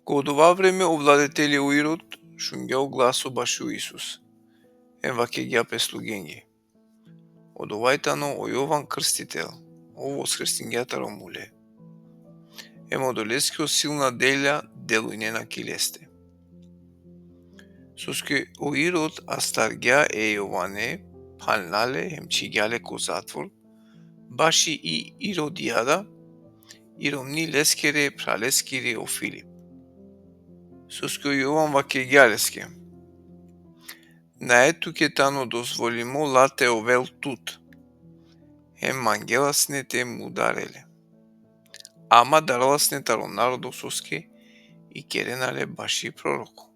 Ко ова време овладетеле Ирод шунгео гласо баши Исус. Ем ваќе слугенги. Од овајтано о Јован Крстител, о воскреснингјатаро муле. Ем одолескио силна делја делујне на килесте. Соске о Ирод астаргја Јоване, палнале ем чигјале ко затвор, баши и Иродијада, Иромни лескере пралескири о Филип. Соске Јован ваќе наету ке тано дозволимо лате овел тут. Ем мангеласне те му дареле. Ама дараласне таро народо соске и керенале баши пророко.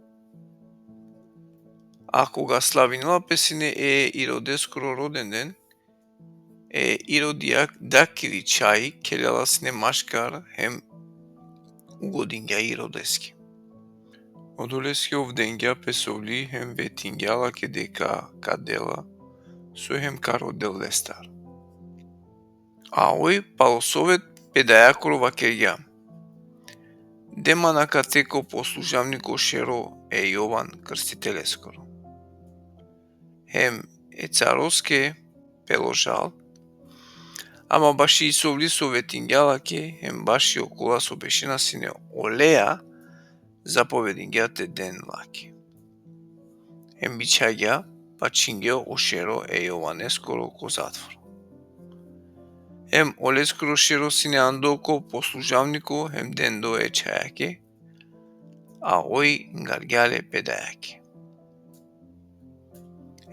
А кога славинила песине Иродескоро роден ден, Иродија дакири чај келеласне машкар ем угодингја Иродески. Одолески овденгја песовли ем ветингјала ке дека кадела со ем кародел лестар. А ој палосовет педајакоро вакергја. Дема на катеко послужавнико шеро Јован Крстителескоро. Ем цароске пеложал, ама баши и совли со ветингјала ке ем баши окола со бешина сине олеа заповедингјате ден лаки. Ем бичаѓа пачингео ошеро Јованескоро ко затвор. Ем олескоро шеро сине андоко послужавнико ем ден до чајаке, а ој нгарѓале педајаке.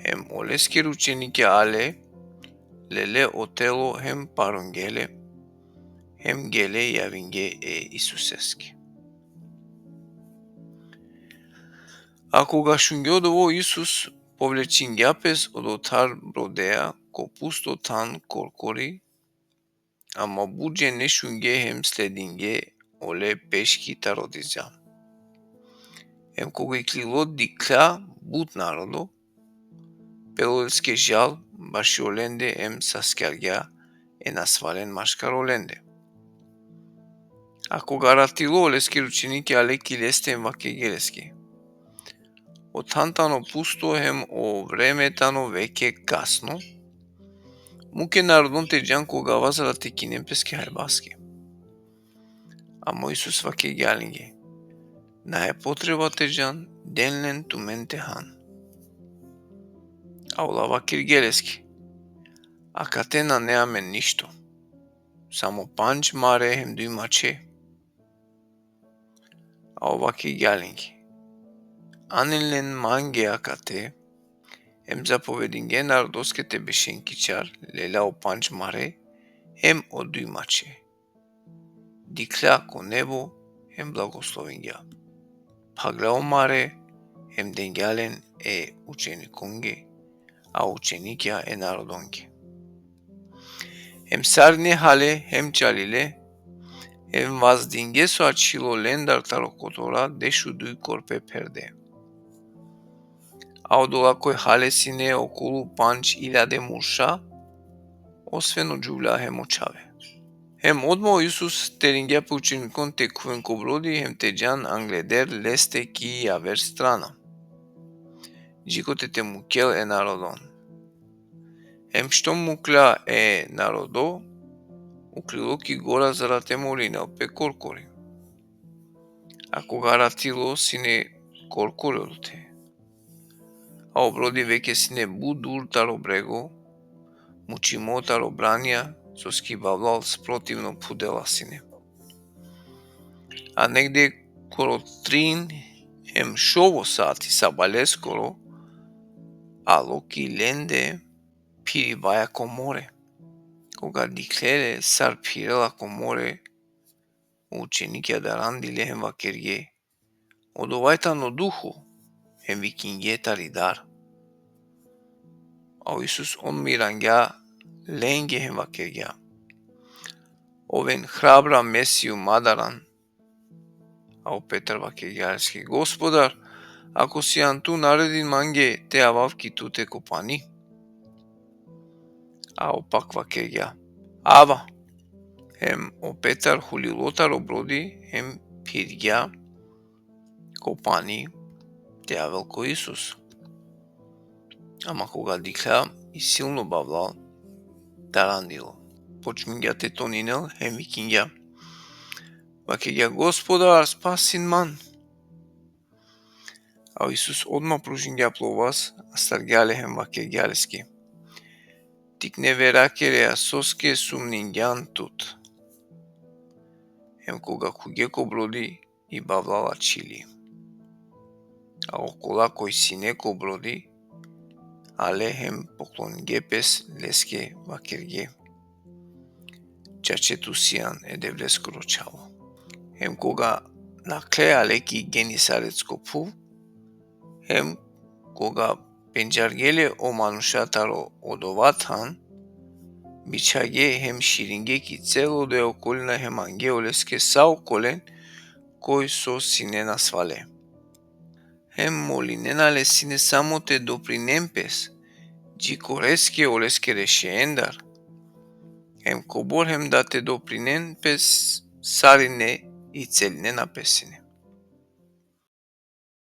Ем олескер ученике але, леле отело ем паронгеле, ем геле јавинге Исусески. А кога шунгеодово Исус повлечингјапес од отар бродеа ко пусто тан коркори, ама будже не шунге ем слединге оле пешки тародиза. Ем кога и клилот дикля буд народо, пелоелске жал баши оленде ем саскјаргја насвален машкар оленде. А кога ратило олескер ученике алеки лесте ем ваке гелески. Од тантано пусто ем о времетано веќе касно, муке народон теџан кога вазара текинем песке хајбаски. Амо Исус ваке гјалинге. На е потреба теџан денлен тумен техан. А ола вакир гелески. А катена неамен ништо. Само панч маре ем дуј маче. А оваке гјалинге. Анелен манге акате, ем заповединге народоскете бешенкичар, леля о панч маре, ем о дуј маче. Дикля ко небо, ем благословингја. Паглео маре, ем денгјален учениконге, а ученикја народонге. Ем сарне хале, ем чалиле, ем ваздинге со ачило лендар тарокотора, дешу дуј корпе перде. А од олакој халесине околу панч илјаде муша, освен од џувля ем очаве. Ем одмо Исус терингја по ученикон текувен ко броди, ем теџан англедер лесте ки јавер страна. Джикоте те мукел народон. Ем што мукля народо, уклило ки гора зарате молине опе коркори. А кога ратило сине коркори одоте. А оброди веќе сине будур таро брего, мучимо таро бранија, со скибавлал спротивно пудела сине. А негде коро трин ем шово сати сабале скоро, а локи ленде пири ваја ко море. Кога диклеле сар пирела ко море, ученикја да рандиле ем вакерге, од овајтано духу ем викинге таридар. А Исус онмиранѓа ленге ем вакергја. Овен храбра месију мадаран. А о Петар вакергјалски. Господар, ако си анту наредин манге те ававки туте копани. А опак вакергја. Ава. Ем о Петар хулилотар оброди ем пирѓа копани те јавил кој Исус. Ама кога диклеа и силно бавлал, тарандило. Почмиња те тонинел, викиња. Ваќе Господар, спасин ман. А Исус одма пружиња пловас, а старгјале ваќе гјалески. Тик не веракере соске сумнињан тут. Кога куѓеко броди и бавлала чили. А окола кој синеко броди, але поклонгепес леске вакерге. Чачету сијан девлеско рочаво. Кога наклеа леки генисарецко пу, кога пенџаргеле о манушатаро одоватан, бичаге ширингеки цело де околина анге олеске саоколен кој со синена свале. Молиненале сине само те допринемпес, джикореске олеске решеендар. Кобор да те допринемпес сарине и целине на песине.